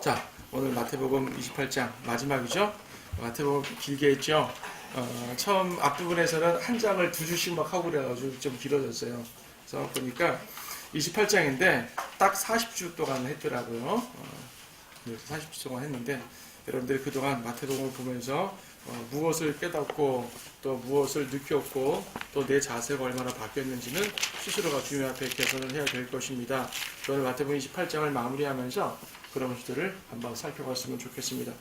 자, 오늘 마태복음 28장 마지막이죠. 마태복음 길게 했죠. 처음 앞부분에서는 한 장을 두 주씩 막 하고 그래가지고 좀 길어졌어요. 그래서 보니까 28장인데 딱 40주 동안 했더라고요. 40주 동안 했는데 여러분들이 그동안 마태복음을 보면서 무엇을 깨닫고 또 무엇을 느꼈고 또 내 자세가 얼마나 바뀌었는지는 스스로가 주님 앞에 개선을 해야 될 것입니다. 오늘 마태복음 28장을 마무리하면서 그런 것들을 한번 살펴봤으면 좋겠습니다.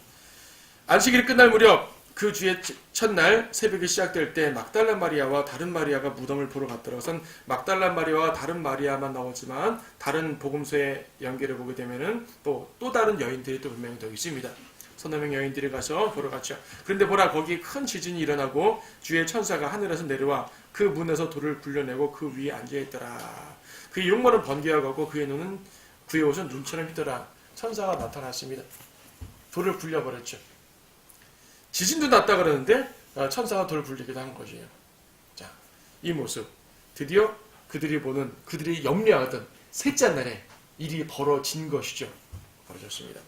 안식일이 끝날 무렵 그 주의 첫날 새벽이 시작될 때 막달라 마리아와 다른 마리아가 무덤을 보러 갔더라. 우선 막달라 마리아와 다른 마리아만 나오지만 다른 복음서의 연결을 보게 되면은 또 다른 여인들이 또 분명히 더 있습니다. 서너 명 여인들이 가서 보러 갔죠. 그런데 보라, 거기 큰 지진이 일어나고 주의 천사가 하늘에서 내려와 그 문에서 돌을 굴려내고 그 위에 앉아있더라. 그의 용모는 번개어가고 그의 옷은 눈처럼 휘더라. 천사가 나타났습니다. 돌을 굴려버렸죠. 지진도 났다 그러는데 천사가 돌을 굴리기도 한 것이에요. 자, 이 모습 드디어 그들이 염려하던 셋째 날에 일이 벌어진 것이죠. 벌어졌습니다.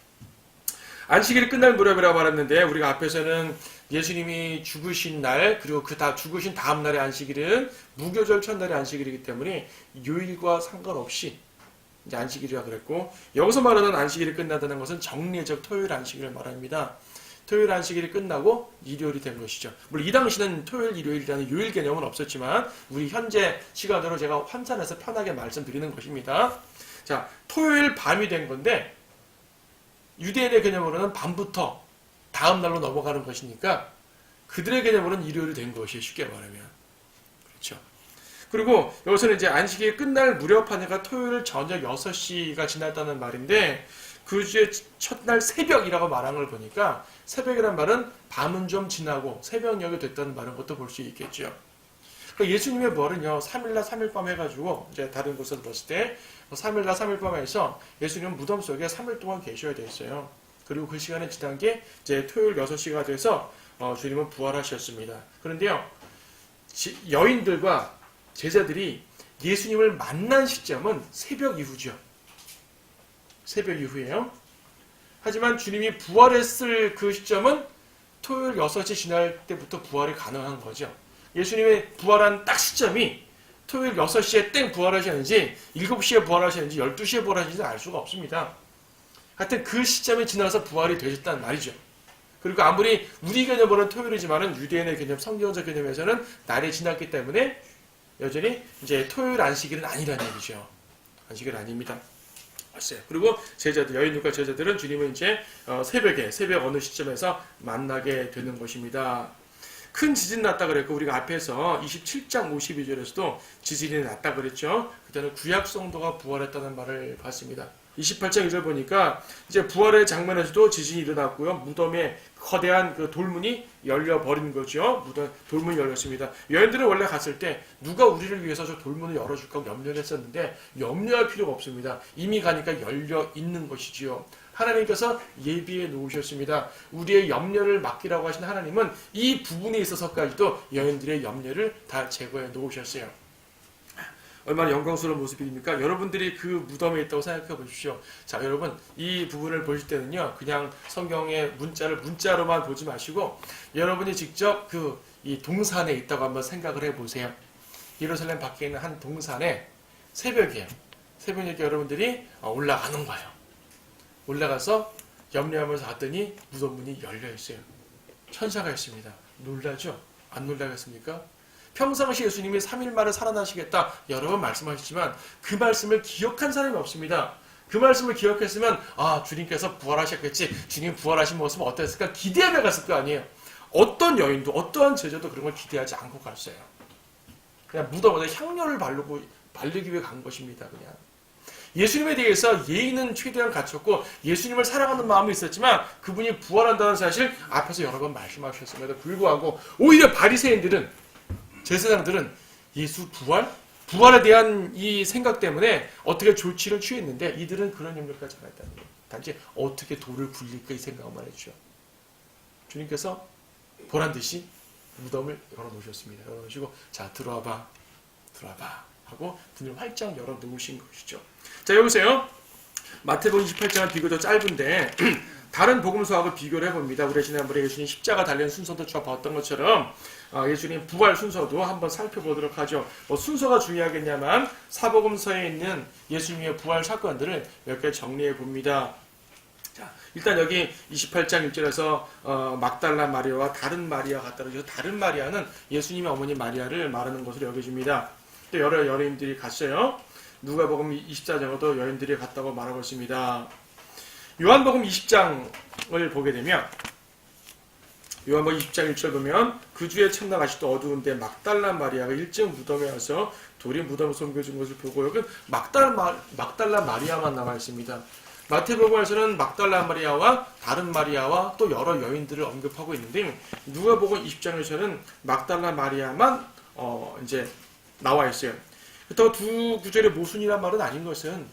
안식일이 끝날 무렵이라고 말했는데 우리가 앞에서는 예수님이 죽으신 날 그리고 죽으신 다음 날의 안식일은 무교절 첫날의 안식일이기 때문에 요일과 상관없이 이제 안식일이라 그랬고, 여기서 말하는 안식일이 끝나다는 것은 정례적 토요일 안식일을 말합니다. 토요일 안식일이 끝나고 일요일이 된 것이죠. 물론 이 당시는 토요일, 일요일이라는 요일 개념은 없었지만 우리 현재 시간으로 제가 환산해서 편하게 말씀드리는 것입니다. 자, 토요일 밤이 된 건데 유대인의 개념으로는 밤부터 다음 날로 넘어가는 것이니까 그들의 개념으로는 일요일이 된 것이에요. 쉽게 말하면. 그렇죠. 그리고 여기서는 이제 안식일 끝날 무렵하니까 토요일 저녁 6시가 지났다는 말인데 그 주의 첫날 새벽이라고 말한 걸 보니까 새벽이란 말은 밤은 좀 지나고 새벽녘이 됐다는 말인 것도 볼 수 있겠죠. 그러니까 예수님의 부활은요 3일날 3일밤 해가지고 이제 다른 곳에서 봤을 때 3일날 3일밤에서 예수님은 무덤 속에 3일 동안 계셔야 됐어요. 그리고 그 시간이 지난 게 이제 토요일 6시가 돼서 주님은 부활하셨습니다. 그런데요 여인들과 제자들이 예수님을 만난 시점은 새벽 이후죠. 새벽 이후예요. 하지만 주님이 부활했을 그 시점은 토요일 6시 지날 때부터 부활이 가능한 거죠. 예수님의 부활한 딱 시점이 토요일 6시에 땡 부활하셨는지 7시에 부활하셨는지 12시에 부활하셨는지 알 수가 없습니다. 하여튼 그 시점이 지나서 부활이 되셨다는 말이죠. 그리고 아무리 우리 개념으로는 토요일이지만은 유대인의 개념, 성경적 개념에서는 날이 지났기 때문에 여전히 이제 토요일 안식일은 아니라는 얘기죠. 안식일 아닙니다. 봤어요. 그리고 여인들과 제자들은 주님은 이제 새벽 어느 시점에서 만나게 되는 것입니다. 큰 지진 났다 그랬고 우리가 앞에서 27장 52절에서도 지진이 났다 그랬죠. 그때는 구약 성도가 부활했다는 말을 봤습니다. 28장 2절 보니까 이제 부활의 장면에서도 지진이 일어났고요. 무덤에 거대한 그 돌문이 열려버린 거죠. 돌문이 열렸습니다. 여인들은 원래 갔을 때 누가 우리를 위해서 저 돌문을 열어줄까 염려를 했었는데 염려할 필요가 없습니다. 이미 가니까 열려 있는 것이지요. 하나님께서 예비해 놓으셨습니다. 우리의 염려를 맡기라고 하신 하나님은 이 부분에 있어서까지도 여인들의 염려를 다 제거해 놓으셨어요. 얼마나 영광스러운 모습입니까? 여러분들이 그 무덤에 있다고 생각해 보십시오. 자, 여러분 이 부분을 보실 때는요, 그냥 성경의 문자로만 보지 마시고 여러분이 직접 이 동산에 있다고 한번 생각을 해보세요. 예루살렘 밖에 있는 한 동산에 새벽에 여러분들이 올라가는 거예요. 올라가서 염려하면서 갔더니 무덤 문이 열려 있어요. 천사가 있습니다. 놀라죠? 안 놀라겠습니까? 평상시 예수님이 3일 만에 살아나시겠다 여러 번 말씀하셨지만 그 말씀을 기억한 사람이 없습니다. 그 말씀을 기억했으면 주님께서 부활하셨겠지. 주님 부활하신 모습은 어땠을까? 기대하며 갔을 거 아니에요. 어떤 여인도 어떠한 제자도 그런 걸 기대하지 않고 갔어요. 그냥 무덤에 향료를 바르기 위해 간 것입니다. 그냥. 예수님에 대해서 예의는 최대한 갖췄고 예수님을 사랑하는 마음이 있었지만 그분이 부활한다는 사실 앞에서 여러 번 말씀하셨음에도 불구하고 오히려 바리새인들은 제사장들은 예수 부활에 대한 이 생각 때문에 어떻게 조치를 취했는데 이들은 그런 염려까지 안 했다는 거예요. 단지 어떻게 돌을 굴릴까 이 생각만 했죠. 주님께서 보란 듯이 무덤을 열어놓으셨습니다. 열어놓으시고 자 들어와봐 하고 문을 활짝 열어놓으신 것이죠. 자 여보세요. 마태복음 28장은 비교적 짧은데 다른 복음서하고 비교를 해봅니다. 우리 지난번에 예수님 십자가 달리는 순서도 봤던 것처럼 예수님 부활 순서도 한번 살펴보도록 하죠. 순서가 중요하겠냐만 사복음서에 있는 예수님의 부활 사건들을 몇 개 정리해 봅니다. 자, 일단 여기 28장 1절에서 막달라 마리아와 다른 마리아 같다고 해서 다른 마리아는 예수님의 어머니 마리아를 말하는 것으로 여겨집니다. 또 여러 여인들이 갔어요. 누가복음 24장에도 여인들이 갔다고 말하고 있습니다. 요한복음 20장을 보게 되면 요한복음 20장 1절 보면 그 주에 첫날 아직도 어두운데 막달라 마리아가 일찍 무덤에 와서 돌이 무덤을 숨겨준 것을 보고 여기 막달라 마리아만 남아 있습니다. 마태복음에서는 막달라 마리아와 다른 마리아와 또 여러 여인들을 언급하고 있는데 누가복음 20장에서는 막달라 마리아만 이제 나와 있어요. 그렇다고 두 구절의 모순이란 말은 아닌 것은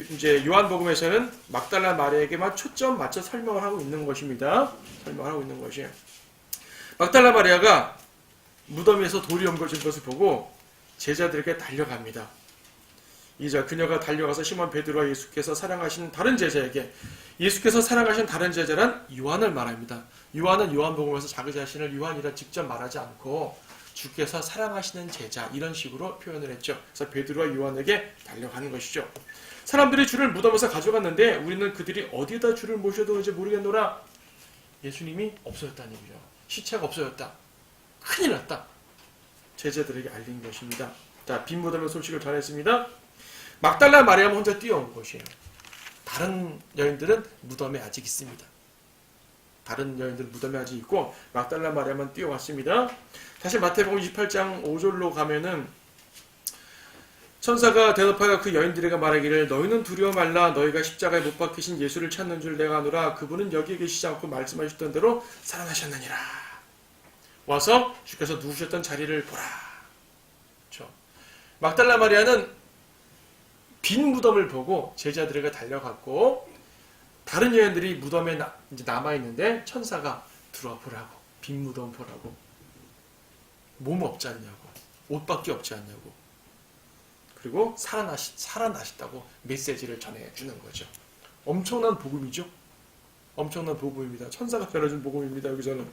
이제 요한복음에서는 막달라 마리아에게만 초점 맞춰 설명을 하고 있는 것입니다. 설명을 하고 있는 것이에요. 막달라 마리아가 무덤에서 돌이 옮겨진 것을 보고 제자들에게 달려갑니다. 이제 그녀가 달려가서 시몬 베드로와 예수께서 사랑하신 다른 제자에게 예수께서 사랑하신 다른 제자란 요한을 말합니다. 요한은 요한복음에서 자기 자신을 요한이라 직접 말하지 않고 주께서 사랑하시는 제자 이런 식으로 표현을 했죠. 그래서 베드로와 요한에게 달려가는 것이죠. 사람들이 주를 무덤에서 가져갔는데 우리는 그들이 어디에다 주를 모셔두는지 모르겠노라. 예수님이 없어졌다는 얘기죠. 시체가 없어졌다. 큰일 났다. 제자들에게 알린 것입니다. 자, 빈 무덤의 소식을 전했습니다. 막달라 마리아만 혼자 뛰어온 것이에요. 다른 여인들은 무덤에 아직 있습니다. 다른 여인들은 무덤에 아직 있고 막달라 마리아만 뛰어왔습니다. 다시 마태복음 28장 5절로 가면은 천사가 대답하여 그 여인들에게 말하기를 너희는 두려워 말라. 너희가 십자가에 못 박히신 예수를 찾는 줄 내가 아노라. 그분은 여기 계시지 않고 말씀하셨던 대로 살아나셨느니라. 와서 주께서 누우셨던 자리를 보라. 그렇죠. 막달라 마리아는 빈 무덤을 보고 제자들에게 달려갔고 다른 여인들이 무덤에 이제 남아있는데 천사가 들어와 보라고. 빈 무덤 보라고. 몸 없지 않냐고. 옷밖에 없지 않냐고. 그리고 살아나셨다고 메시지를 전해주는 거죠. 엄청난 복음이죠. 엄청난 복음입니다. 천사가 전해준 복음입니다. 여기서는.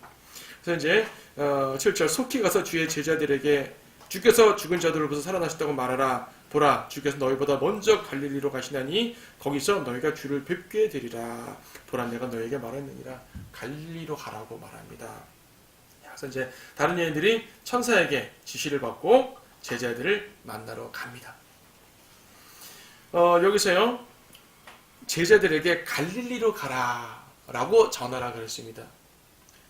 그래서 이제 7절 속히 가서 주의 제자들에게 주께서 죽은 자들로부터 살아나셨다고 말하라. 보라, 주께서 너희보다 먼저 갈릴리로 가시나니 거기서 너희가 주를 뵙게 되리라. 보라, 내가 너희에게 말했느니라. 갈릴리로 가라고 말합니다. 그래서 이제 다른 여인들이 천사에게 지시를 받고 제자들을 만나러 갑니다. 여기서요, 제자들에게 갈릴리로 가라라고 전하라 그랬습니다.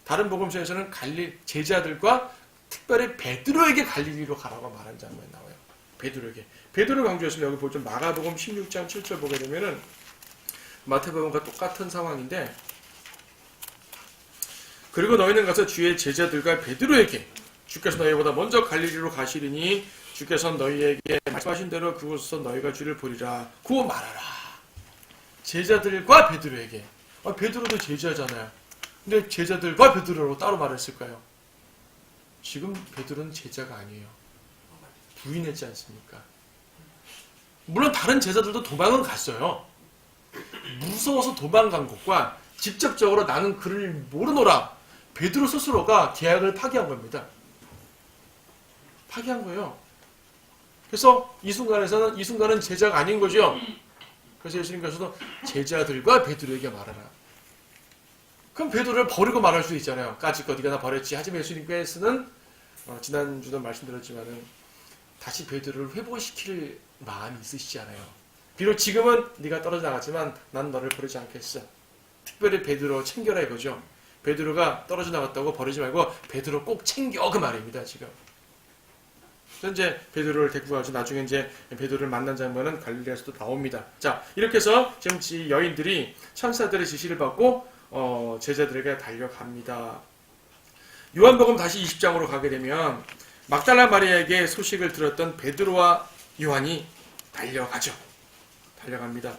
다른 복음서에서는 제자들과 특별히 베드로에게 갈릴리로 가라고 말한 장면이 나와요. 베드로에게. 베드로 강조했으면 여기 보죠. 마가복음 16장 7절 보게 되면은 마태복음과 똑같은 상황인데 그리고 너희는 가서 주의 제자들과 베드로에게 주께서 너희보다 먼저 갈릴리로 가시리니 주께서 너희에게 말씀하신 대로 그곳에서 너희가 주를 보리라. 그거 말하라. 제자들과 베드로에게. 베드로도 제자잖아요. 근데 제자들과 베드로로 따로 말했을까요? 지금 베드로는 제자가 아니에요. 부인했지 않습니까? 물론 다른 제자들도 도망은 갔어요. 무서워서 도망간 것과 직접적으로 나는 그를 모르노라. 베드로 스스로가 계약을 파기한 겁니다. 파기한 거예요. 그래서 이 순간은 제자가 아닌 거죠. 그래서 예수님께서도 제자들과 베드로에게 말하라. 그럼 베드로를 버리고 말할 수 있잖아요. 까짓 네가 나 버렸지. 하지만 예수님께서는 지난주도 말씀드렸지만은 다시 베드로를 회복시킬 마음이 있으시잖아요. 비록 지금은 네가 떨어져 나갔지만 난 너를 버리지 않겠어. 특별히 베드로 챙겨라 이거죠. 베드로가 떨어져 나갔다고 버리지 말고 베드로 꼭 챙겨 그 말입니다. 지금. 현재 베드로를 데리고 가서 나중에 이제 베드로를 만난 장면은 갈릴리에서도 나옵니다. 자, 이렇게 해서 지금 이 여인들이 천사들의 지시를 받고 제자들에게 달려갑니다. 요한복음 다시 20장으로 가게 되면 막달라 마리아에게 소식을 들었던 베드로와 요한이 달려가죠. 달려갑니다.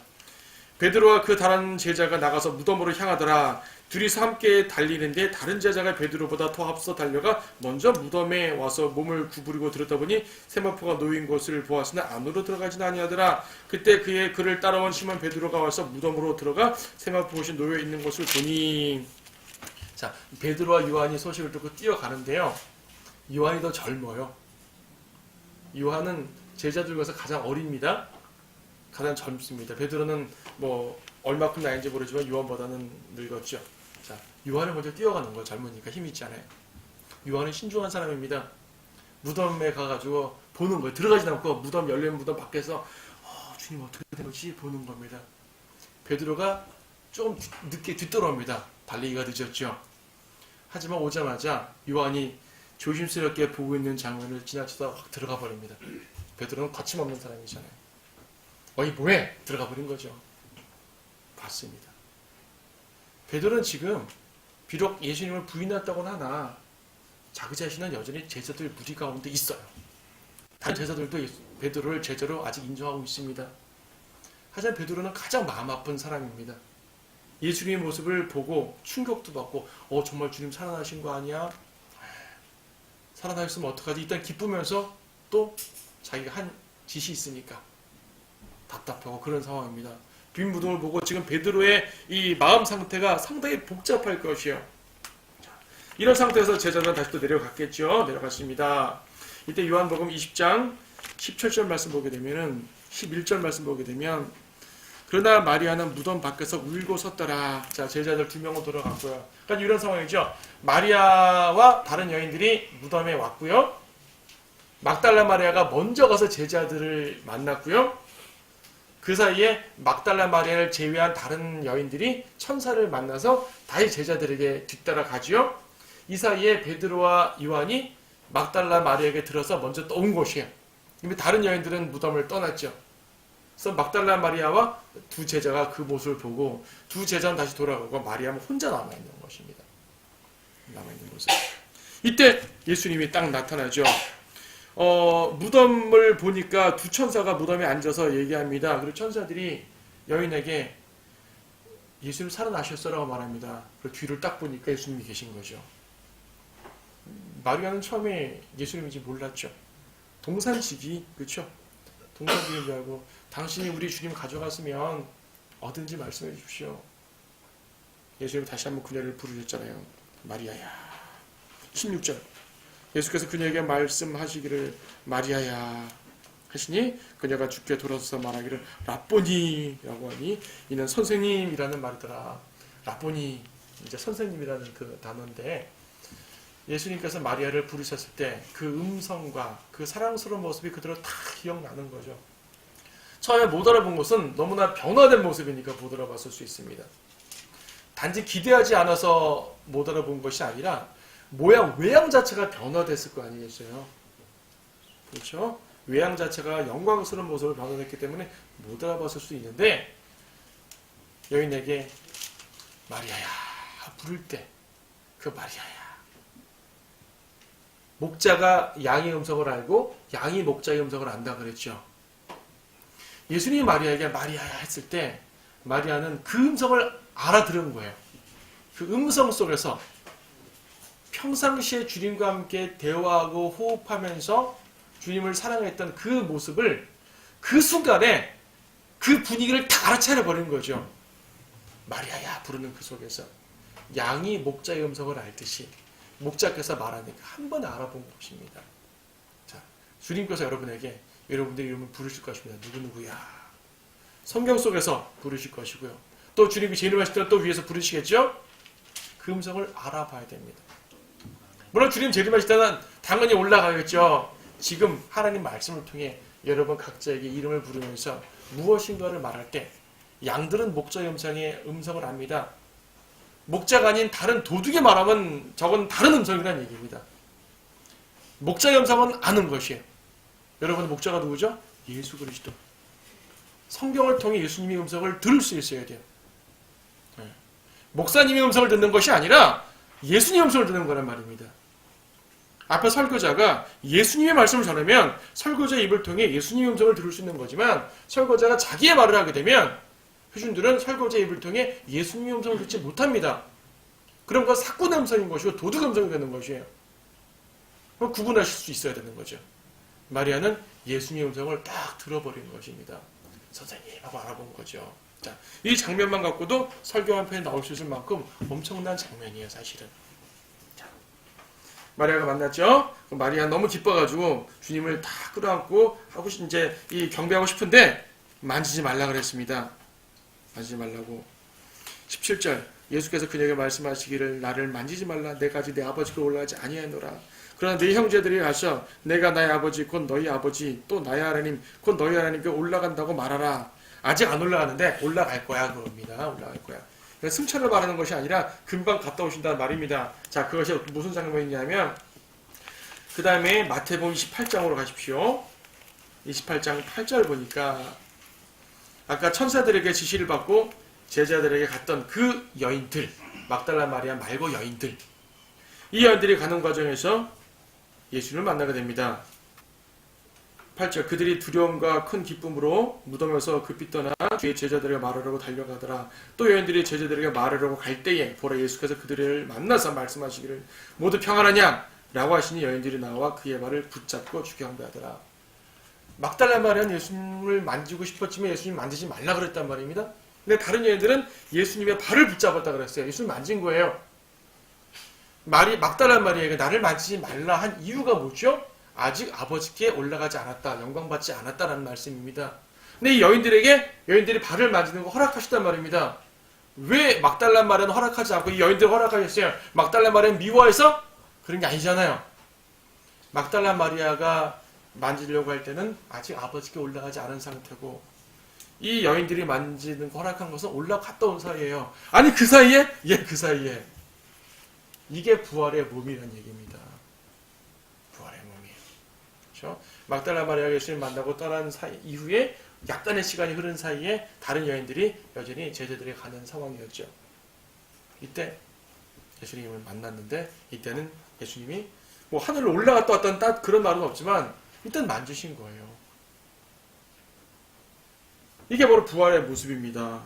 베드로와 그 다른 제자가 나가서 무덤으로 향하더라. 둘이서 함께 달리는데 다른 제자가 베드로보다 더 앞서 달려가 먼저 무덤에 와서 몸을 구부리고 들었다보니 세마포가 놓인 것을 보았으나 안으로 들어가지는 아니하더라. 그때 그를 따라온 시몬 베드로가 와서 무덤으로 들어가 세마포옷이 놓여 있는 것을 보니. 자, 베드로와 요한이 소식을 듣고 뛰어가는데요. 요한이 더 젊어요. 요한은 제자들 중에서 가장 어립니다. 가장 젊습니다. 베드로는 뭐 얼마큼 나이인지 모르지만 요한보다는 늙었죠. 자, 요한을 먼저 뛰어가는 거예요. 젊으니까 힘이 있잖아요. 요한은 신중한 사람입니다. 무덤에 가가지고 보는 거예요. 들어가지 않고 무덤 열린 무덤 밖에서 주님 어떻게 된 거지 보는 겁니다. 베드로가 좀 늦게 뒤돌아옵니다. 달리기가 늦었죠. 하지만 오자마자 요한이 조심스럽게 보고 있는 장면을 지나치다 확 들어가 버립니다. 베드로는 거침없는 사람이잖아요. 어이 뭐해? 들어가 버린 거죠. 봤습니다. 베드로는 지금 비록 예수님을 부인했다고는 하나 자기 자신은 여전히 제자들 무리 가운데 있어요. 다른 제자들도 베드로를 제자로 아직 인정하고 있습니다. 하지만 베드로는 가장 마음 아픈 사람입니다. 예수님의 모습을 보고 충격도 받고 정말 주님 살아나신 거 아니야? 살아나셨으면 어떡하지? 일단 기쁘면서 또 자기가 한 짓이 있으니까 답답하고 그런 상황입니다. 빈 무덤을 보고 지금 베드로의 이 마음 상태가 상당히 복잡할 것이요. 이런 상태에서 제자들은 다시 또 내려갔겠죠. 내려갔습니다. 이때 요한복음 20장 17절 말씀 보게 되면은 11절 말씀 보게 되면 그러나 마리아는 무덤 밖에서 울고 섰더라. 자, 제자들 2명은 돌아갔고요. 그러니까 이런 상황이죠. 마리아와 다른 여인들이 무덤에 왔고요. 막달라 마리아가 먼저 가서 제자들을 만났고요. 그 사이에 막달라 마리아를 제외한 다른 여인들이 천사를 만나서 다시 제자들에게 뒤따라 가지요. 이 사이에 베드로와 요한이 막달라 마리아에게 들어서 먼저 또 온 것이에요. 이미 다른 여인들은 무덤을 떠났죠. 그래서 막달라 마리아와 두 제자가 그 모습을 보고 두 제자는 다시 돌아가고 마리아는 혼자 남아있는 것입니다. 남아있는 모습. 이때 예수님이 딱 나타나죠. 무덤을 보니까 두 천사가 무덤에 앉아서 얘기합니다. 그리고 천사들이 여인에게 예수님 살아나셨어라고 말합니다. 그리고 뒤를 딱 보니까 예수님이 계신 거죠. 마리아는 처음에 예수님인지 몰랐죠. 동산지기, 그렇죠? 동산지기인 줄 알고 당신이 우리 주님 가져갔으면 어든지 말씀해 주십시오. 예수님 다시 한번 그녀를 부르셨잖아요. 마리아야. 16절. 예수께서 그녀에게 말씀하시기를 마리아야 하시니 그녀가 죽게 돌아서서 말하기를 라보니라고 하니 이는 선생님이라는 말이더라. 라보니, 이제 선생님이라는 그 단어인데 예수님께서 마리아를 부르셨을 때 그 음성과 그 사랑스러운 모습이 그대로 다 기억나는 거죠. 처음에 못 알아본 것은 너무나 변화된 모습이니까 못 알아봤을 수 있습니다. 단지 기대하지 않아서 못 알아본 것이 아니라 외양 자체가 변화됐을 거 아니겠어요? 그렇죠? 외양 자체가 영광스러운 모습을 변화했기 때문에 못 알아봤을 수 있는데 여인에게 마리아야 부를 때 그 마리아야. 목자가 양의 음성을 알고 양이 목자의 음성을 안다 그랬죠. 예수님이 마리아에게 마리아야 했을 때 마리아는 그 음성을 알아들은 거예요. 그 음성 속에서 평상시에 주님과 함께 대화하고 호흡하면서 주님을 사랑했던 그 모습을 그 순간에 그 분위기를 다 알아차려 버린 거죠. 마리아야 부르는 그 속에서 양이 목자의 음성을 알듯이 목자께서 말하니까 한 번 알아본 것입니다. 자, 주님께서 여러분에게 여러분들의 이름을 부르실 것입니다. 누구누구야. 성경 속에서 부르실 것이고요. 또 주님이 제 이름 하실 때는 또 위에서 부르시겠죠? 그 음성을 알아봐야 됩니다. 물론 주님 제 이름 하실 때는 당연히 올라가겠죠. 지금 하나님 말씀을 통해 여러분 각자에게 이름을 부르면서 무엇인가를 말할 때 양들은 목자의 음성을 압니다. 목자가 아닌 다른 도둑이 말하면 저건 다른 음성이라는 얘기입니다. 목자의 음성은 아는 것이에요. 여러분 목자가 누구죠? 예수 그리스도. 성경을 통해 예수님의 음성을 들을 수 있어야 돼요. 목사님의 음성을 듣는 것이 아니라 예수님의 음성을 듣는 거란 말입니다. 앞에 설교자가 예수님의 말씀을 전하면 설교자의 입을 통해 예수님의 음성을 들을 수 있는 거지만 설교자가 자기의 말을 하게 되면 표준들은 설교자 입을 통해 예수님의 음성을 듣지 못합니다. 그런 건 사꾼 음성인 것이고 도둑 음성이 되는 것이에요. 그럼 구분하실 수 있어야 되는 거죠. 마리아는 예수님의 음성을 딱 들어버린 것입니다. 선생님 하고 알아본 거죠. 자, 이 장면만 갖고도 설교 한 편에 나올 수 있을 만큼 엄청난 장면이에요, 사실은. 자, 마리아가 만났죠. 마리아 너무 기뻐가지고 주님을 다 끌어안고 하고 이제 이 경배하고 싶은데 만지지 말라 그랬습니다. 만지지 말라고. 17절 예수께서 그녀에게 말씀하시기를 나를 만지지 말라. 내가 아직 내 아버지께 올라가지 아니하노라. 그러나 네 형제들이 가서 내가 나의 아버지 곧 너희 아버지 또 나의 하나님 곧 너희 하나님께 올라간다고 말하라. 아직 안 올라가는데 올라갈 거야 그럽니다. 올라갈 거야. 승천을 말하는 것이 아니라 금방 갔다 오신다는 말입니다. 자, 그것이 무슨 장면이냐면 그 다음에 마태복음 28장으로 가십시오. 28장 8절 보니까 아까 천사들에게 지시를 받고 제자들에게 갔던 그 여인들, 막달라 마리아 말고 여인들, 이 여인들이 가는 과정에서 예수님을 만나게 됩니다. 8절 그들이 두려움과 큰 기쁨으로 무덤에서 급히 떠나 주의 제자들에게 말하려고 달려가더라. 또 여인들이 제자들에게 말하려고 갈 때에 보라 예수께서 그들을 만나서 말씀하시기를 모두 평안하냐? 라고 하시니 여인들이 나와 그의 발을 붙잡고 주께 경배하더라. 막달라 마리아는 예수님을 만지고 싶었지만 예수님 만지지 말라 그랬단 말입니다. 근데 다른 여인들은 예수님의 발을 붙잡았다 그랬어요. 예수님 만진 거예요. 막달라 마리아가 나를 만지지 말라 한 이유가 뭐죠? 아직 아버지께 올라가지 않았다, 영광받지 않았다라는 말씀입니다. 근데 이 여인들이 발을 만지는 거 허락하셨단 말입니다. 왜 막달라 마리아는 허락하지 않고 이 여인들 허락하셨어요? 막달라 마리아는 미워해서? 그런 게 아니잖아요. 막달라 마리아가 만지려고 할 때는 아직 아버지께 올라가지 않은 상태고 이 여인들이 만지는 거 허락한 것은 올라갔다 온 사이예요. 아니 그 사이에? 예, 그 사이에. 이게 부활의 몸이라는 얘기입니다. 부활의 몸이에요. 그렇죠? 막달라 마리아가 예수님 만나고 떠난 이후에 약간의 시간이 흐른 사이에 다른 여인들이 여전히 제자들이 가는 상황이었죠. 이때 예수님을 만났는데 이때는 예수님이 뭐 하늘로 올라갔다 왔다는 그런 말은 없지만 일단 만지신 거예요. 이게 바로 부활의 모습입니다.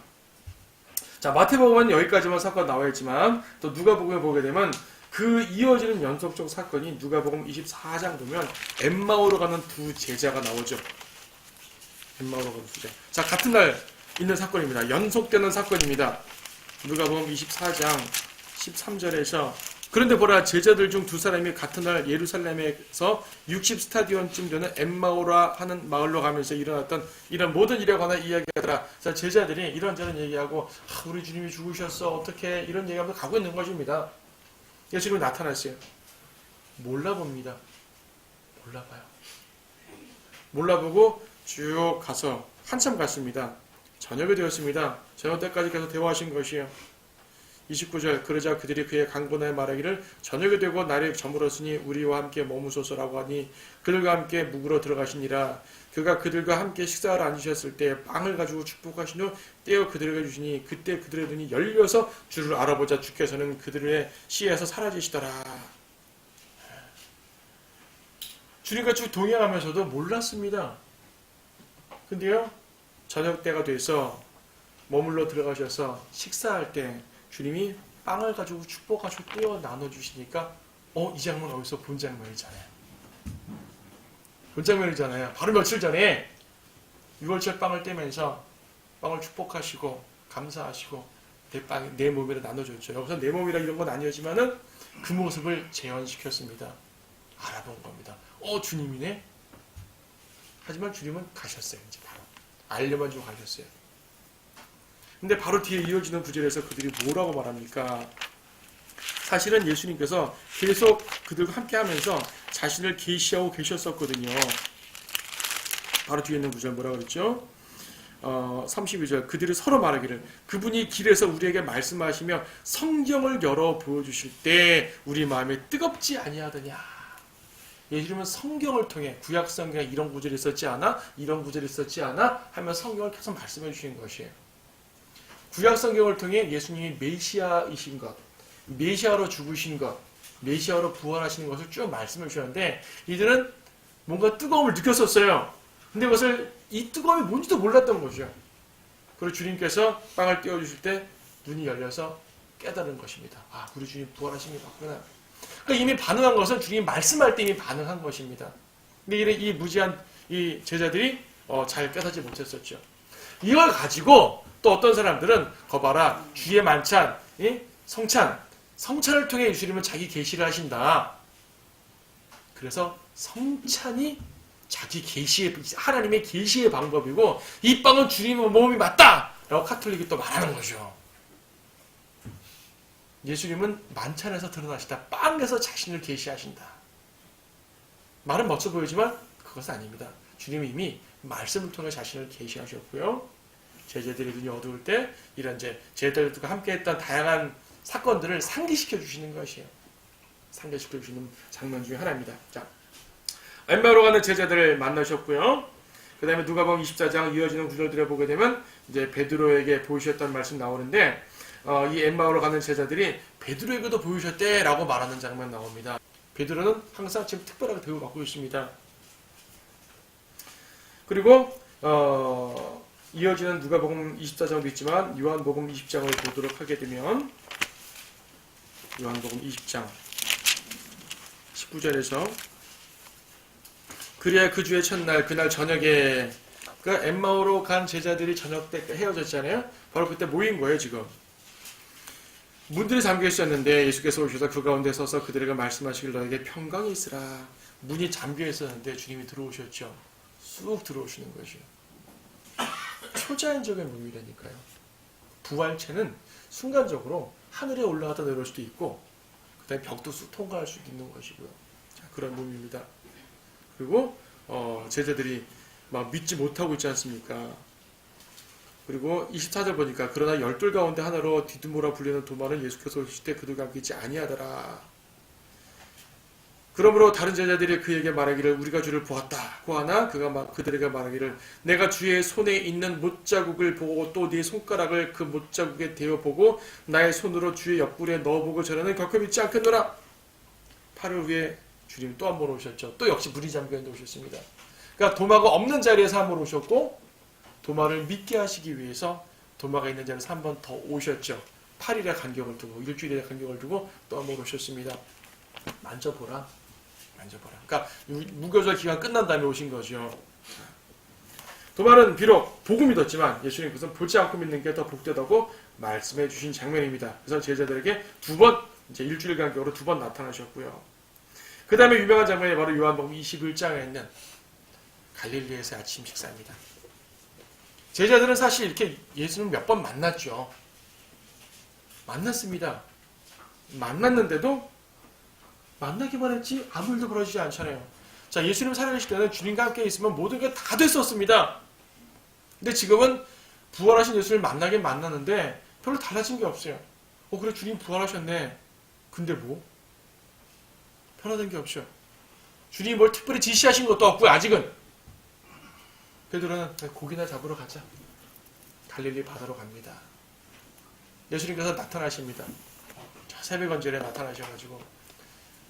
자, 마태복음은 여기까지만 사건 나와 있지만 또 누가복음에 보게 되면 그 이어지는 연속적 사건이 누가복음 24장 보면 엠마오로 가는 두 제자가 나오죠. 엠마오로 가는 두 제자. 자, 같은 날 있는 사건입니다. 연속되는 사건입니다. 누가복음 24장 13절에서 그런데 보라 제자들 중 두 사람이 같은 날 예루살렘에서 60스타디온쯤 되는 엠마오라 하는 마을로 가면서 일어났던 이런 모든 일에 관한 이야기하더라. 자, 제자들이 이런저런 얘기하고 우리 주님이 죽으셨어 어떻게 이런 얘기하면서 가고 있는 것입니다. 예수님이 나타났어요. 몰라봅니다. 몰라봐요. 몰라보고 쭉 가서 한참 갔습니다. 저녁이 되었습니다. 저녁 때까지 계속 대화하신 것이에요. 29절 그러자 그들이 그의 강권하여 말하기를 저녁이 되고 날이 저물었으니 우리와 함께 머무소서라고 하니 그들과 함께 묵으러 들어가시니라. 그가 그들과 함께 식사를 앉으셨을 때 빵을 가지고 축복하신 후 떼어 그들에게 주시니 그때 그들의 눈이 열려서 주를 알아보자 주께서는 그들의 시야에서 사라지시더라. 주님과 쭉 동행하면서도 몰랐습니다. 근데요 저녁 때가 돼서 머물러 들어가셔서 식사할 때 주님이 빵을 가지고 축복하시고 떼어 나눠주시니까 이 장면 어디서 본 장면이잖아요. 본 장면이잖아요. 바로 며칠 전에 유월절 빵을 떼면서 빵을 축복하시고 감사하시고 내 몸이라 나눠줬죠. 여기서 내 몸이라 이런 건 아니었지만은 그 모습을 재현시켰습니다. 알아본 겁니다. 주님이네? 하지만 주님은 가셨어요. 이제 바로 알려만 주고 가셨어요. 근데 바로 뒤에 이어지는 구절에서 그들이 뭐라고 말합니까? 사실은 예수님께서 계속 그들과 함께 하면서 자신을 계시하고 계셨었거든요. 바로 뒤에 있는 구절 뭐라고 그랬죠? 32절 그들이 서로 말하기를 그분이 길에서 우리에게 말씀하시며 성경을 열어 보여주실 때 우리 마음에 뜨겁지 아니하더냐. 예수님은 성경을 통해 구약 성경에 이런 구절이 있었지 않아? 이런 구절이 있었지 않아? 하며 성경을 계속 말씀해 주시는 것이에요. 구약 성경을 통해 예수님이 메시아이신 것, 메시아로 죽으신 것, 메시아로 부활하시는 것을 쭉 말씀해 주셨는데 이들은 뭔가 뜨거움을 느꼈었어요. 근데 그것을 이 뜨거움이 뭔지도 몰랐던 거죠. 그리고 주님께서 빵을 띄워주실 때 눈이 열려서 깨달은 것입니다. 아, 우리 주님 부활하신 게 맞구나. 그러니까 이미 반응한 것은 주님이 말씀할 때 이미 반응한 것입니다. 근데 이 무지한 이 제자들이 잘 깨닫지 못했었죠. 이걸 가지고 또 어떤 사람들은 거봐라, 주의 만찬, 성찬을 통해 예수님은 자기 계시를 하신다. 그래서 성찬이 자기 계시의, 하나님의 계시의 방법이고 이 빵은 주님의 몸이 맞다! 라고 카톨릭이 또 말하는 거죠. 예수님은 만찬에서 드러나시다. 빵에서 자신을 계시하신다. 말은 멋져 보이지만 그것은 아닙니다. 주님이 이미 말씀을 통해 자신을 계시하셨고요. 제자들의 눈이 어두울 때 이런 이제 제자들과 함께했던 다양한 사건들을 상기시켜 주시는 것이에요. 상기시켜 주시는 장면 중에 하나입니다. 자, 엠마오로 가는 제자들을 만나셨고요. 그 다음에 누가복음 24장 이어지는 구절들을 보게 되면 이제 베드로에게 보이셨던 말씀 나오는데 이 엠마오로 가는 제자들이 베드로에게도 보이셨대라고 말하는 장면 나옵니다. 베드로는 항상 지금 특별하게 대우받고 있습니다. 그리고 이어지는 누가복음 24장도 있지만 요한복음 20장을 보도록 하게 되면 요한복음 20장 19절에서 그리하여 그 주의 첫날 그날 저녁에 그 엠마오로 간 제자들이 저녁 때 헤어졌잖아요. 바로 그때 모인 거예요. 지금 문들이 잠겨 있었는데 예수께서 오셔서 그 가운데 서서 그들에게 말씀하시길 너에게 평강이 있으라. 문이 잠겨 있었는데 주님이 들어오셨죠. 쑥 들어오시는 것이요. 초자연적인 의미라니까요. 부활체는 순간적으로 하늘에 올라가다 내려올 수도 있고 그 다음에 벽도 쑥 통과할 수도 있는 것이고요. 자, 그런 의미입니다. 그리고 제자들이 막 믿지 못하고 있지 않습니까? 그리고 24절 보니까 그러나 열둘 가운데 하나로 디두모라 불리는 도마는 예수께서 오실 때 그들과 함께 있지 아니하더라. 그러므로 다른 제자들이 그에게 말하기를 우리가 주를 보았다고 하나 그들에게 말하기를 내가 주의 손에 있는 못자국을 보고 또 네 손가락을 그 못자국에 대어보고 나의 손으로 주의 옆구리에 넣어보고 저라는 결코 믿지 않겠노라. 8일 후에 주님 또 한 번 오셨죠. 또 역시 문이 잠겨있는데 오셨습니다. 그러니까 도마가 없는 자리에서 한 번 오셨고 도마를 믿게 하시기 위해서 도마가 있는 자리에서 한 번 더 오셨죠. 8일의 간격을 두고 일주일의 간격을 두고 또 한 번 오셨습니다. 만져보라. 그러니까 무교절 기간 끝난 다음에 오신 거죠. 도마는 비록 보고 믿었지만 예수님 그것은 보지 않고 믿는 게 더 복되다고 말씀해 주신 장면입니다. 그래서 제자들에게 두 번, 이제 일주일 간격으로 두 번 나타나셨고요. 그 다음에 유명한 장면이 바로 요한복음 21장에 있는 갈릴리에서의 아침 식사입니다. 제자들은 사실 이렇게 예수님 몇 번 만났죠. 만났습니다. 만났는데도 만나기만 했지 아무 일도 벌어지지 않잖아요. 자, 예수님 살아계실 때는 주님과 함께 있으면 모든 게 다 됐었습니다. 근데 지금은 부활하신 예수님을 만나긴 만났는데 별로 달라진 게 없어요. 그래 주님 부활하셨네. 근데 뭐? 변화된 게 없죠. 주님이 뭘 특별히 지시하신 것도 없고요. 아직은. 베드로는 고기나 잡으러 가자. 갈릴리 바다로 갑니다. 예수님께서 나타나십니다. 자, 새벽 언저리에 나타나셔가지고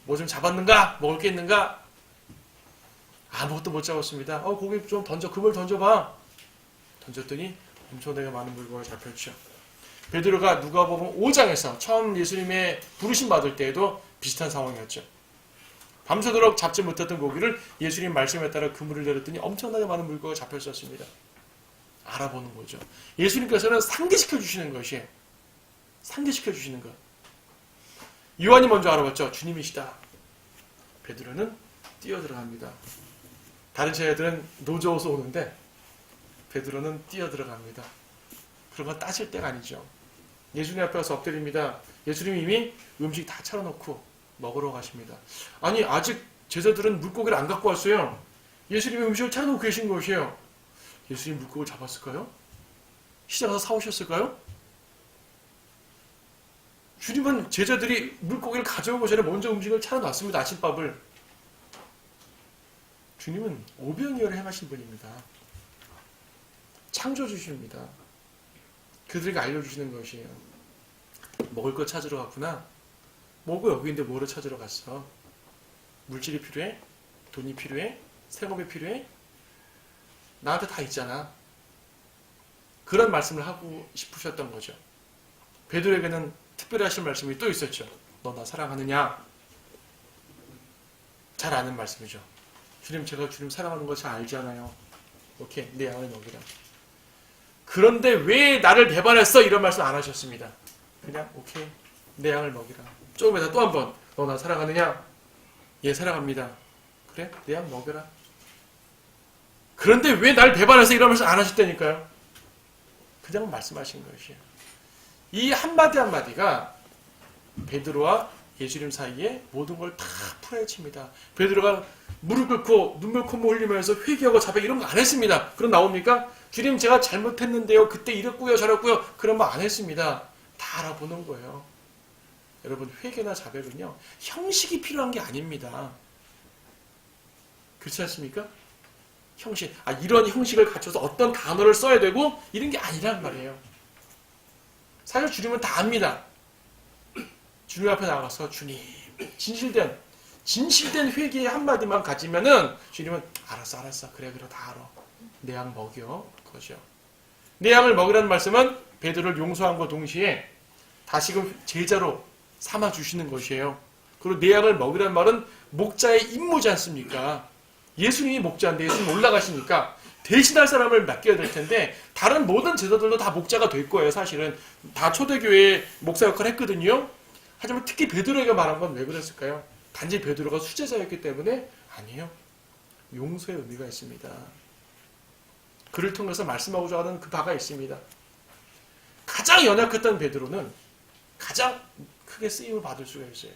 뭐 좀 잡았는가? 먹을 게 있는가? 아무것도 못 잡았습니다. 고기 좀 던져, 그물 던져봐. 던졌더니 엄청나게 많은 물건을 잡혔죠. 베드로가 누가복음 5장에서 처음 예수님의 부르심 받을 때에도 비슷한 상황이었죠. 밤새도록 잡지 못했던 고기를 예수님 말씀에 따라 그물을 내렸더니 엄청나게 많은 물건을 잡혔었습니다. 알아보는 거죠. 예수님께서는 상기시켜 주시는 것이에요. 상기시켜 주시는 것. 요한이 먼저 알아봤죠. 주님이시다. 베드로는 뛰어들어갑니다. 다른 제자들은 노저어서 오는데 베드로는 뛰어들어갑니다. 그런 건 따질 때가 아니죠. 예수님 앞에 와서 엎드립니다. 예수님이 이미 음식 다 차려놓고 먹으러 가십니다. 아니 아직 제자들은 물고기를 안 갖고 왔어요. 예수님이 음식을 차려놓고 계신 것이에요. 예수님 물고기를 잡았을까요? 시장 가서 사오셨을까요? 주님은 제자들이 물고기를 가져오기 전에 먼저 음식을 차려놨습니다. 아침밥을. 주님은 오병이어를 행하신 분입니다. 창조주십니다. 그들에게 알려주시는 것이에요. 먹을 거 찾으러 갔구나. 뭐고 여기인데 뭐를 찾으러 갔어? 물질이 필요해? 돈이 필요해? 생업이 필요해? 나한테 다 있잖아. 그런 말씀을 하고 싶으셨던 거죠. 베드로에게는 특별히 하신 말씀이 또 있었죠. 너 나 사랑하느냐? 잘 아는 말씀이죠. 주님, 제가 주님 사랑하는 거 잘 알잖아요. 오케이, 내 양을 먹이라. 그런데 왜 나를 배반했어? 이런 말씀 안 하셨습니다. 그냥 오케이, 내 양을 먹이라. 조금 이따 또 한 번, 너 나 사랑하느냐? 예, 사랑합니다. 그래, 내 양 먹여라. 그런데 왜 날 배반해서 이런 말씀 안 하셨다니까요. 그냥 말씀하신 것이에요. 이 한마디 한마디가 베드로와 예수님 사이에 모든 걸 다 풀어헤칩니다. 베드로가 무릎 꿇고 눈물 콧물 흘리면서 회개하고 자백 이런 거 안 했습니다. 그럼 나옵니까? 주님, 제가 잘못했는데요. 그때 이랬고요 저랬고요. 그런 말 안 했습니다. 다 알아보는 거예요. 여러분, 회개나 자백은요, 형식이 필요한 게 아닙니다. 그렇지 않습니까? 형식, 이런 형식을 갖춰서 어떤 단어를 써야 되고 이런 게 아니란 말이에요. 사실 주님은 다 압니다. 주님 앞에 나가서 주님, 진실된 회개의 한마디만 가지면은 주님은 알았어 그래 다 알아. 내 양 먹여. 그거죠. 내 양을 먹이라는 말씀은 베드로를 용서함과 동시에 다시금 제자로 삼아주시는 것이에요. 그리고 내 양을 먹이라는 말은 목자의 임무지 않습니까? 예수님이 목자인데 예수님 올라가시니까 대신할 사람을 맡겨야 될 텐데 다른 모든 제자들도 다 목자가 될 거예요. 사실은 다 초대교회의 목사 역할을 했거든요. 하지만 특히 베드로에게 말한 건 왜 그랬을까요? 단지 베드로가 수제자였기 때문에? 아니에요. 용서의 의미가 있습니다. 그를 통해서 말씀하고자 하는 그 바가 있습니다. 가장 연약했던 베드로는 가장 크게 쓰임을 받을 수가 있어요.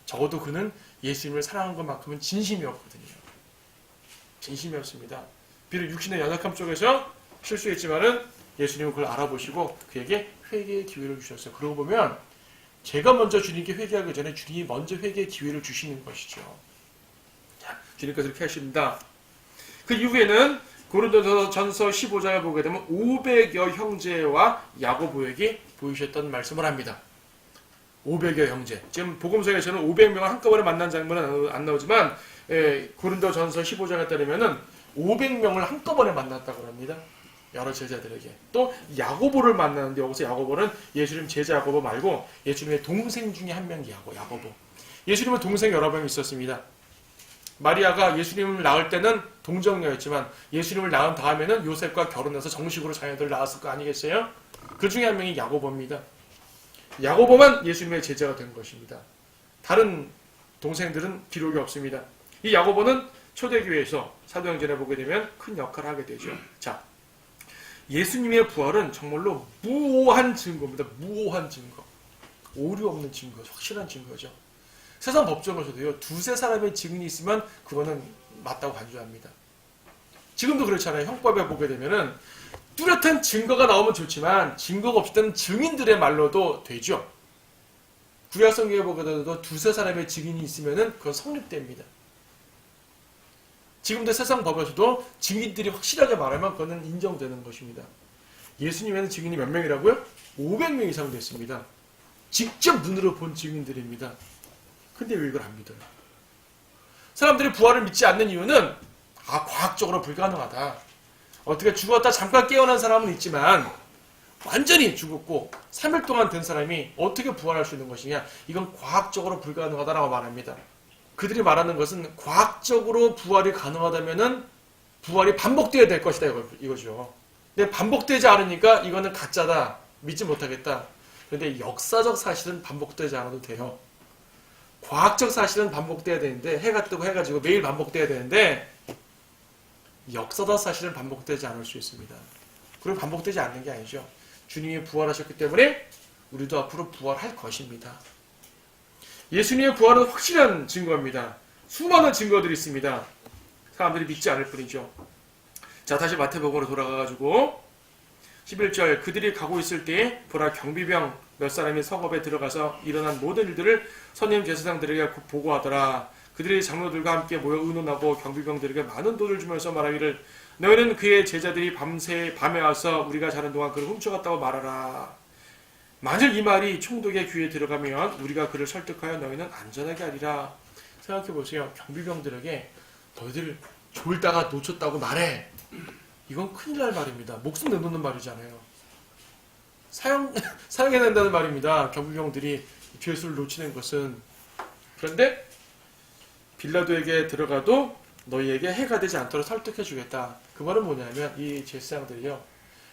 적어도 그는 예수님을 사랑한 것만큼은 진심이었거든요. 진심이었습니다. 비록 육신의 연약함 쪽에서 실수했지만은 예수님은 그걸 알아보시고 그에게 회개의 기회를 주셨어요. 그러고 보면 제가 먼저 주님께 회개하기 전에 주님이 먼저 회개의 기회를 주시는 것이죠. 자, 주님께서 이렇게 하십니다. 그 이후에는 고린도전서 15장에 보게 되면 500여 형제와 야고보에게 보이셨던 말씀을 합니다. 500여 형제. 지금 복음서에서는 500명을 한꺼번에 만난 장면은 안 나오지만 고린도전서 15장에 따르면은 500명을 한꺼번에 만났다고 합니다. 여러 제자들에게. 또 야고보를 만나는데 여기서 야고보는 예수님 제자 야고보 말고 예수님의 동생 중에 한 명이 야고보. 예수님은 동생 여러 명 있었습니다. 마리아가 예수님을 낳을 때는 동정녀였지만 예수님을 낳은 다음에는 요셉과 결혼해서 정식으로 자녀들을 낳았을 거 아니겠어요? 그 중에 한 명이 야고보입니다. 야고보만 예수님의 제자가 된 것입니다. 다른 동생들은 기록이 없습니다. 이 야고보는 초대교회에서 사도행전에 보게 되면 큰 역할을 하게 되죠. 자, 예수님의 부활은 정말로 무오한 증거입니다. 무오한 증거. 오류 없는 증거, 확실한 증거죠. 세상 법정에서도요, 두세 사람의 증인이 있으면 그거는 맞다고 간주합니다. 지금도 그렇잖아요. 형법에 보게 되면은 뚜렷한 증거가 나오면 좋지만 증거가 없을 때는 증인들의 말로도 되죠. 구약성경에 보게 되도 두세 사람의 증인이 있으면은 그건 성립됩니다. 지금도 세상 법에서도 증인들이 확실하게 말하면 그거는 인정되는 것입니다. 예수님에는 증인이 몇 명이라고요? 500명 이상 됐습니다. 직접 눈으로 본 증인들입니다. 근데 왜 이걸 안 믿어요? 사람들이 부활을 믿지 않는 이유는 과학적으로 불가능하다. 어떻게 죽었다 잠깐 깨어난 사람은 있지만 완전히 죽었고 3일 동안 된 사람이 어떻게 부활할 수 있는 것이냐? 이건 과학적으로 불가능하다라고 말합니다. 그들이 말하는 것은 과학적으로 부활이 가능하다면은 부활이 반복되어야 될 것이다 이거죠. 근데 반복되지 않으니까 이거는 가짜다. 믿지 못하겠다. 그런데 역사적 사실은 반복되지 않아도 돼요. 과학적 사실은 반복돼야 되는데 해가 뜨고 해가지고 매일 반복돼야 되는데 역사적 사실은 반복되지 않을 수 있습니다. 그리고 반복되지 않는 게 아니죠. 주님이 부활하셨기 때문에 우리도 앞으로 부활할 것입니다. 예수님의 부활은 확실한 증거입니다. 수많은 증거들이 있습니다. 사람들이 믿지 않을 뿐이죠. 자, 다시 마태복음으로 돌아가가지고 11절 그들이 가고 있을 때에 보라 경비병 몇 사람이 성읍에 들어가서 일어난 모든 일들을 선임 제사장들에게 보고하더라. 그들이 장로들과 함께 모여 의논하고 경비병들에게 많은 돈을 주면서 말하기를 너희는 그의 제자들이 밤에 와서 우리가 자는 동안 그를 훔쳐갔다고 말하라. 만일 이 말이 총독의 귀에 들어가면 우리가 그를 설득하여 너희는 안전하게 하리라. 생각해보세요. 경비병들에게 너희들 졸다가 놓쳤다고 말해. 이건 큰일 날 말입니다. 목숨 내놓는 말이잖아요. 사용해야 된다는 말입니다. 경비병들이 죄수를 놓치는 것은. 그런데 빌라도에게 들어가도 너희에게 해가 되지 않도록 설득해 주겠다. 그 말은 뭐냐면 이 제사장들이요,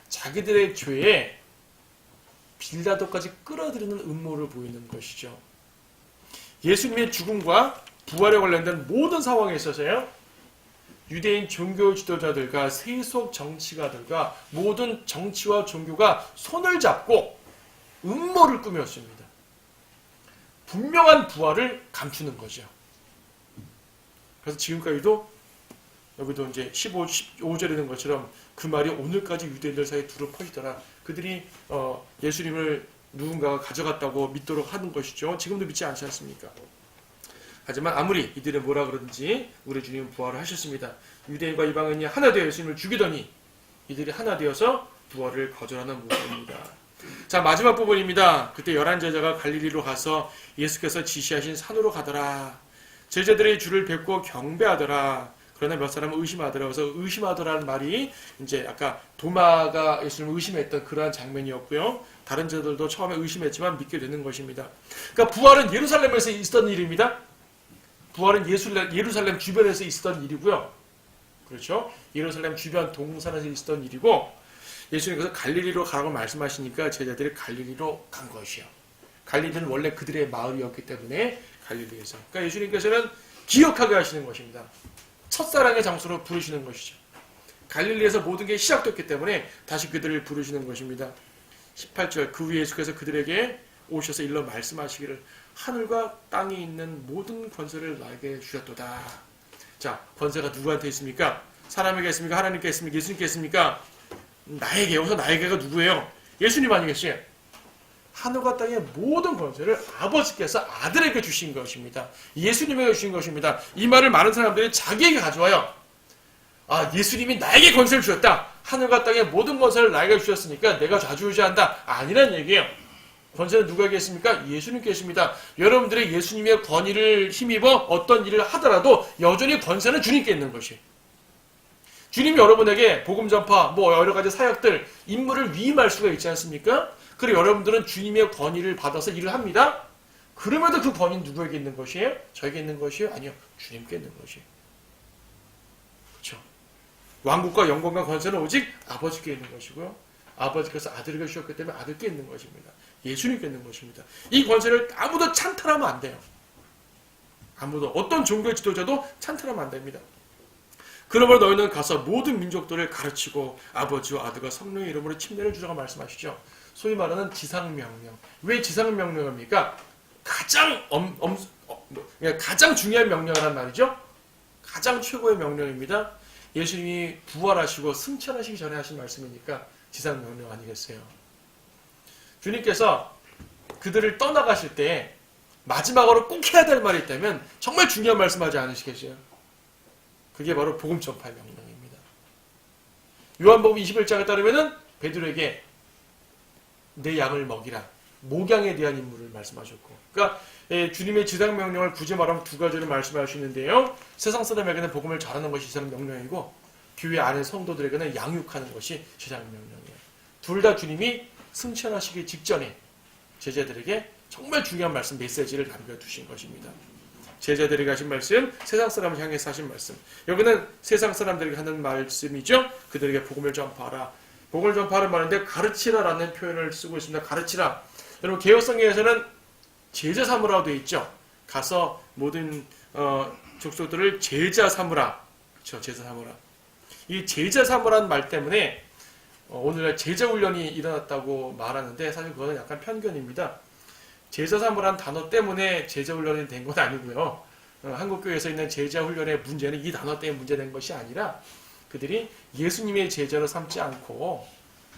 자기들의 죄에 빌라도까지 끌어들이는 음모를 보이는 것이죠. 예수님의 죽음과 부활에 관련된 모든 상황에 있어서요, 유대인 종교 지도자들과 세속 정치가들과 모든 정치와 종교가 손을 잡고 음모를 꾸몄습니다. 분명한 부활을 감추는 거죠. 그래서 지금까지도 여기도 이제 15절에 있는 것처럼 그 말이 오늘까지 유대인들 사이에 두루 퍼지더라. 그들이 예수님을 누군가가 가져갔다고 믿도록 하는 것이죠. 지금도 믿지 않지 않습니까? 하지만 아무리 이들이 뭐라 그러든지 우리 주님은 부활을 하셨습니다. 유대인과 이방인이 하나 되어 예수님을 죽이더니 이들이 하나 되어서 부활을 거절하는 모습입니다. 자, 마지막 부분입니다. 그때 11제자가 갈릴리로 가서 예수께서 지시하신 산으로 가더라. 제자들의 주를 뵙고 경배하더라. 그러나 몇 사람은 의심하더라. 그래서 의심하더라는 말이 이제 아까 도마가 예수님을 의심했던 그러한 장면이었고요. 다른 제자들도 처음에 의심했지만 믿게 되는 것입니다. 그러니까 부활은 예루살렘에서 있었던 일입니다. 부활은 예루살렘 주변에서 있었던 일이고요. 그렇죠? 예루살렘 주변 동산에서 있었던 일이고, 예수님께서 갈릴리로 가라고 말씀하시니까 제자들이 갈릴리로 간 것이요. 갈릴리는 원래 그들의 마을이었기 때문에 갈릴리에서. 그러니까 예수님께서는 기억하게 하시는 것입니다. 첫사랑의 장소로 부르시는 것이죠. 갈릴리에서 모든 게 시작됐기 때문에 다시 그들을 부르시는 것입니다. 18절, 그 후에 예수께서 그들에게 오셔서 일러 말씀하시기를 하늘과 땅에 있는 모든 권세를 나에게 주셨도다. 자, 권세가 누구한테 있습니까? 사람에게 있습니까? 하나님께 있습니까? 예수님께 있습니까? 나에게. 여기서 나에게가 누구예요? 예수님 아니겠어요? 하늘과 땅의 모든 권세를 아버지께서 아들에게 주신 것입니다. 예수님에게 주신 것입니다. 이 말을 많은 사람들이 자기에게 가져와요. 아, 예수님이 나에게 권세를 주셨다. 하늘과 땅의 모든 권세를 나에게 주셨으니까 내가 좌지우지한다. 아니란 얘기예요. 권세는 누구에게 있습니까? 예수님께 있습니다. 여러분들의 예수님의 권위를 힘입어 어떤 일을 하더라도 여전히 권세는 주님께 있는 것이에요. 주님이 여러분에게 복음 전파, 여러 가지 사역들, 임무를 위임할 수가 있지 않습니까? 그리고 여러분들은 주님의 권위를 받아서 일을 합니다. 그럼에도 그 권위는 누구에게 있는 것이에요? 저에게 있는 것이에요? 아니요. 주님께 있는 것이에요. 그렇죠? 왕국과 영광과 권세는 오직 아버지께 있는 것이고요. 아버지께서 아들에게 주셨기 때문에 아들께 있는 것입니다. 예수님께 있는 것입니다. 이 권세를 아무도 찬탈하면 안 돼요. 아무도, 어떤 종교 지도자도 찬탈하면 안 됩니다. 그러므로 너희는 가서 모든 민족들을 가르치고 아버지와 아들과 성령의 이름으로 침례를 주라고 말씀하시죠. 소위 말하는 지상명령. 왜 지상명령입니까? 가장 중요한 명령이란 말이죠. 가장 최고의 명령입니다. 예수님이 부활하시고 승천하시기 전에 하신 말씀이니까 지상명령 아니겠어요? 주님께서 그들을 떠나가실 때 마지막으로 꼭 해야 될 말이 있다면 정말 중요한 말씀하지 않으시겠어요? 그게 바로 복음 전파의 명령입니다. 요한복음 21장에 따르면은 베드로에게 내 양을 먹이라. 목양에 대한 임무를 말씀하셨고. 그러니까 주님의 지상 명령을 굳이 말하면 두 가지를 말씀하시는데요. 세상 사람에게는 복음을 전하는 것이 지상 명령이고 교회 안의 성도들에게는 양육하는 것이 지상 명령이에요. 둘 다 주님이 승천하시기 직전에 제자들에게 정말 중요한 말씀, 메시지를 남겨두신 것입니다. 제자들에게 하신 말씀, 세상 사람을 향해서 하신 말씀. 여기는 세상 사람들에게 하는 말씀이죠. 그들에게 복음을 전파하라. 복음을 전파하는 말인데 가르치라라는 표현을 쓰고 있습니다. 가르치라. 여러분 개혁성경에서는 제자 삼으라고 되어 있죠. 가서 모든 족속들을 제자 삼으라. 그렇죠. 제자 삼으라. 이 제자 삼으라는 말 때문에 오늘날 제자 훈련이 일어났다고 말하는데 사실 그거는 약간 편견입니다. 제자 삼으라는 단어 때문에 제자 훈련이 된 건 아니고요. 한국교회에서 있는 제자 훈련의 문제는 이 단어 때문에 문제된 것이 아니라 그들이 예수님의 제자로 삼지 않고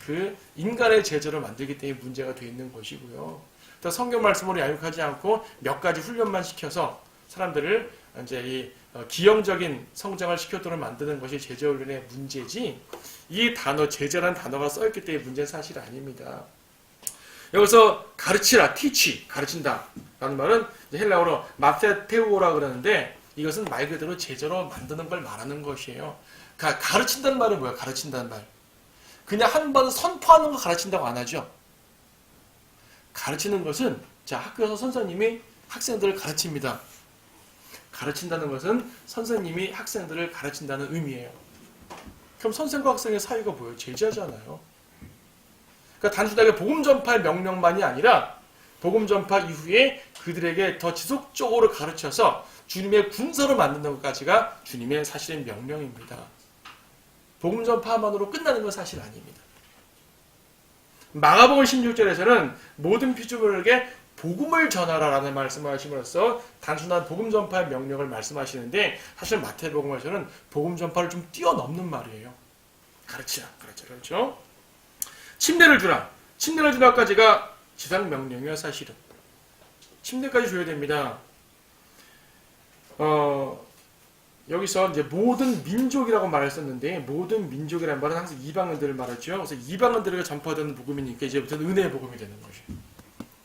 그 인간의 제자로 만들기 때문에 문제가 되어 있는 것이고요. 또 성경 말씀으로 양육하지 않고 몇 가지 훈련만 시켜서 사람들을 이제 이 기형적인 성장을 시켜도록 만드는 것이 제자 훈련의 문제지, 이 단어 제자라는 단어가 써있기 때문에 문제는 사실 아닙니다. 여기서 가르치라, teach, 가르친다 라는 말은 헬라어로 마테테오라 그러는데 이것은 말 그대로 제자로 만드는 걸 말하는 것이에요. 가르친다는 말은 뭐야? 가르친다는 말. 그냥 한 번 선포하는 거 가르친다고 안 하죠. 가르치는 것은 자, 학교에서 선생님이 학생들을 가르칩니다. 가르친다는 것은 선생님이 학생들을 가르친다는 의미예요. 그럼 선생과 학생의 사이가 뭐예요? 제자잖아요. 그러니까 단순하게 복음 전파의 명령만이 아니라 복음 전파 이후에 그들에게 더 지속적으로 가르쳐서 주님의 군사를 만드는 것까지가 주님의 사실은 명령입니다. 복음 전파만으로 끝나는 건 사실 아닙니다. 마가복음 16절에서는 모든 피조물에게 복음을 전하라라는 말씀을 하심으로써 단순한 복음 전파의 명령을 말씀하시는데 사실 마태복음에서는 복음 전파를 좀 뛰어넘는 말이에요. 가르치라. 그렇죠? 침례를 주라. 침례를 주라까지가 지상 명령이에요, 사실은. 침례까지 줘야 됩니다. 여기서 이제 모든 민족이라고 말했었는데 모든 민족이라는 말은 항상 이방인들을 말했죠. 그래서 이방인들에게 전파되는 복음이니까 이제부터는 은혜의 복음이 되는 것이에요.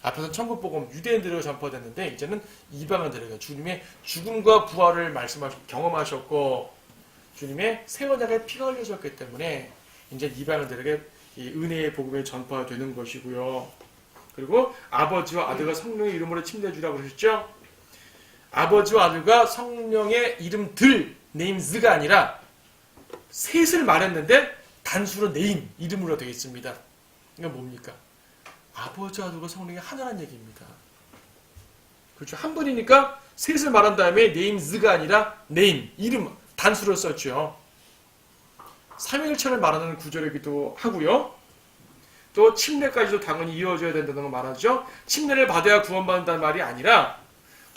앞에서는 천국 복음 유대인들에게 전파됐는데 이제는 이방인들에게 주님의 죽음과 부활을 경험하셨고 주님의 새 언약의 피가 흘려졌기 때문에 이제 이방인들에게 이 은혜의 복음이 전파되는 것이고요. 그리고 아버지와 아들과 성령의 이름으로 침례 주라고 그러셨죠. 아버지와 아들과 성령의 이름들 네임즈가 아니라 셋을 말했는데 단수로 네임 이름으로 되어 있습니다. 이건 뭡니까? 아버지와 아들과 성령이 하나라는 얘기입니다. 그렇죠. 한 분이니까 셋을 말한 다음에 네임즈가 아니라 네임 이름 단수로 썼죠. 삼위일체를 말하는 구절이기도 하고요. 또 침례까지도 당연히 이어져야 된다는 걸 말하죠. 침례를 받아야 구원받는다는 말이 아니라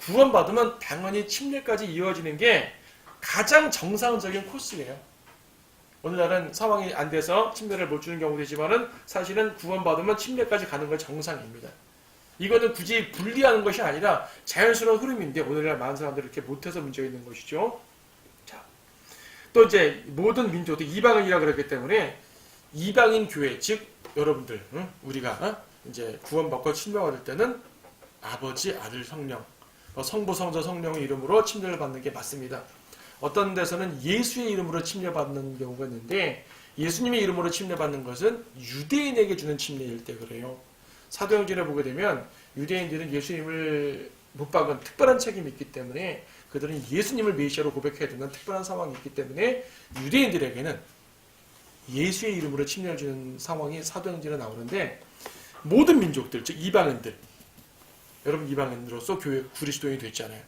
구원받으면 당연히 침례까지 이어지는 게 가장 정상적인 코스예요. 오늘날은 상황이 안 돼서 침례를 못 주는 경우도 있지만은 사실은 구원받으면 침례까지 가는 건 정상입니다. 이거는 굳이 분리하는 것이 아니라 자연스러운 흐름인데 오늘날 많은 사람들이 이렇게 못해서 문제가 있는 것이죠. 자, 또 이제 모든 민족도 이방인이라 그랬기 때문에 이방인 교회, 즉 여러분들, 우리가 이제 구원받고 침례받을 때는 아버지, 아들, 성령, 성부, 성자, 성령의 이름으로 침례를 받는 게 맞습니다. 어떤 데서는 예수의 이름으로 침례받는 경우가 있는데 예수님의 이름으로 침례받는 것은 유대인에게 주는 침례일 때 그래요. 사도행전에 보게 되면 유대인들은 예수님을 못 박은 특별한 책임이 있기 때문에 그들은 예수님을 메시아로 고백해야 되는 특별한 상황이 있기 때문에 유대인들에게는 예수의 이름으로 침례를 주는 상황이 사도행전에 나오는데 모든 민족들, 즉 이방인들, 여러분 이방인으로서 교회 그리스도인이 됐잖아요.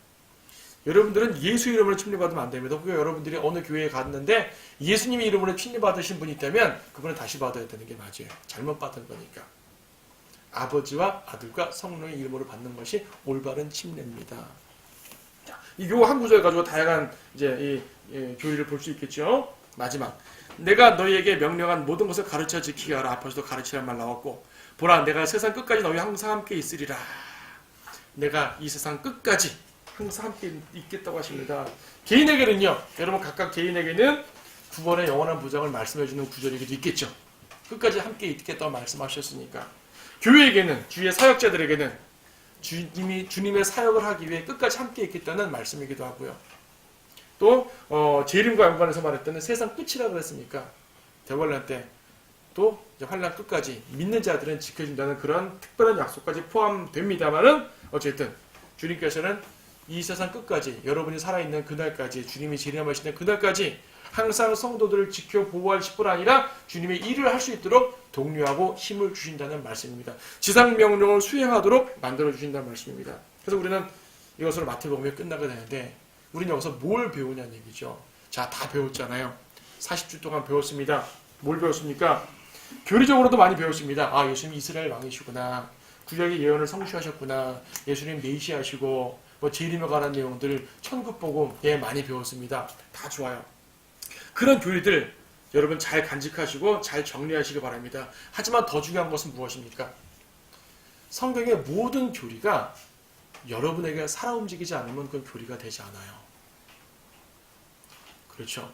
여러분들은 예수 이름으로 침례받으면 안 됩니다. 혹은 여러분들이 어느 교회에 갔는데 예수님의 이름으로 침례받으신 분이 있다면 그분은 다시 받아야 되는 게 맞아요. 잘못 받은 거니까. 아버지와 아들과 성령의 이름으로 받는 것이 올바른 침례입니다. 이 한 구절 가지고 다양한 이제 이 교리를 볼 수 있겠죠. 마지막, 내가 너희에게 명령한 모든 것을 가르쳐 지키게 하라. 앞에서도 가르치란 말 나왔고, 보라, 내가 세상 끝까지 너희 항상 함께 있으리라. 내가 이 세상 끝까지 항상 함께 있겠다고 하십니다. 개인에게는요, 여러분 각각 개인에게는 구원의 영원한 보장을 말씀해주는 구절이기도 있겠죠. 끝까지 함께 있겠다고 말씀하셨으니까. 교회에게는, 주의 사역자들에게는 주님의 사역을 하기 위해 끝까지 함께 있겠다는 말씀이기도 하고요. 또 재림과 연관해서 말했던 세상 끝이라 그랬으니까 대환란 때 또 환란 끝까지 믿는 자들은 지켜준다는 그런 특별한 약속까지 포함됩니다만은 어쨌든 주님께서는 이 세상 끝까지 여러분이 살아있는 그날까지 주님이 재림하시는 그날까지 항상 성도들을 지켜 보호할 뿐 아니라 주님의 일을 할 수 있도록 독려하고 힘을 주신다는 말씀입니다. 지상 명령을 수행하도록 만들어 주신다는 말씀입니다. 그래서 우리는 이것으로 마태복음이 끝나게 되는데 우리는 여기서 뭘 배우냐는 얘기죠. 자, 다 배웠잖아요. 40주 동안 배웠습니다. 뭘 배웠습니까? 교리적으로도 많이 배웠습니다. 아, 예수님 이스라엘 왕이시구나. 구약의 예언을 성취하셨구나. 예수님 메시아시고 뭐 재림에 관한 내용들 천국 복음 많이 배웠습니다. 다 좋아요. 그런 교리들 여러분 잘 간직하시고 잘 정리하시기 바랍니다. 하지만 더 중요한 것은 무엇입니까? 성경의 모든 교리가 여러분에게 살아 움직이지 않으면 그건 교리가 되지 않아요. 그렇죠.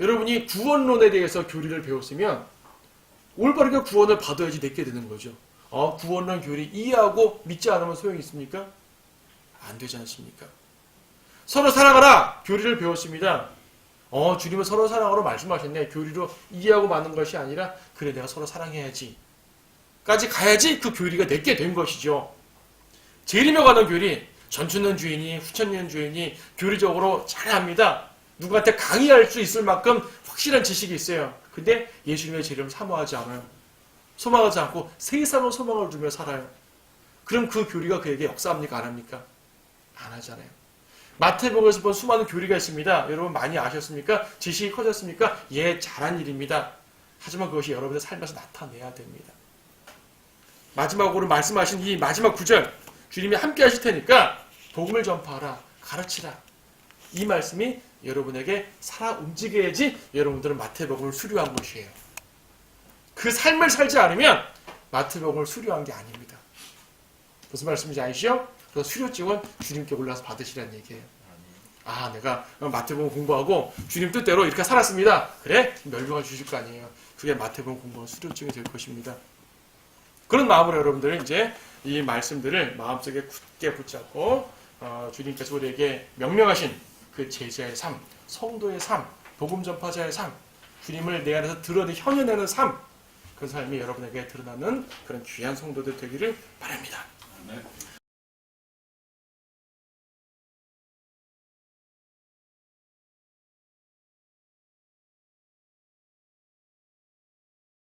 여러분이 구원론에 대해서 교리를 배웠으면 올바르게 구원을 받아야지 내게 되는 거죠. 구원론 교리 이해하고 믿지 않으면 소용이 있습니까? 안 되지 않습니까? 서로 사랑하라! 교리를 배웠습니다. 주님은 서로 사랑으로 말씀하셨네. 교리로 이해하고 마는 것이 아니라 그래 내가 서로 사랑해야지 까지 가야지 그 교리가 내게 된 것이죠. 재림에 관한 교리 전천년 주인이 후천년 주인이 교리적으로 잘합니다. 누구한테 강의할 수 있을 만큼 확실한 지식이 있어요. 근데 예수님의 재림을 사모하지 않아요. 소망하지 않고 세상은 소망을 두며 살아요. 그럼 그 교리가 그에게 역사합니까? 안 합니까? 안 하잖아요. 마태복음에서 본 수많은 교리가 있습니다. 여러분 많이 아셨습니까? 지식이 커졌습니까? 예, 잘한 일입니다. 하지만 그것이 여러분의 삶에서 나타내야 됩니다. 마지막으로 말씀하신 이 마지막 구절, 주님이 함께 하실 테니까 복음을 전파하라, 가르치라. 이 말씀이 여러분에게 살아 움직여야지 여러분들은 마태복음을 수료한 것이에요. 그 삶을 살지 않으면 마태복음을 수료한 게 아닙니다. 무슨 말씀인지 아시죠? 그래서 수료증은 주님께 올라서 받으시라는 얘기예요. 내가 마태복음 공부하고 주님 뜻대로 이렇게 살았습니다. 그래? 멸류관 주실 거 아니에요. 그게 마태복음 공부한 수료증이 될 것입니다. 그런 마음으로 여러분들은 이제 이 말씀들을 마음속에 굳게 붙잡고 주님께서 우리에게 명령하신 그 제자의 삶, 성도의 삶, 복음 전파자의 삶, 주님을 내 안에서 드러내 현현하는 삶, 그 삶이 여러분에게 드러나는 그런 귀한 성도들 되기를 바랍니다. 네.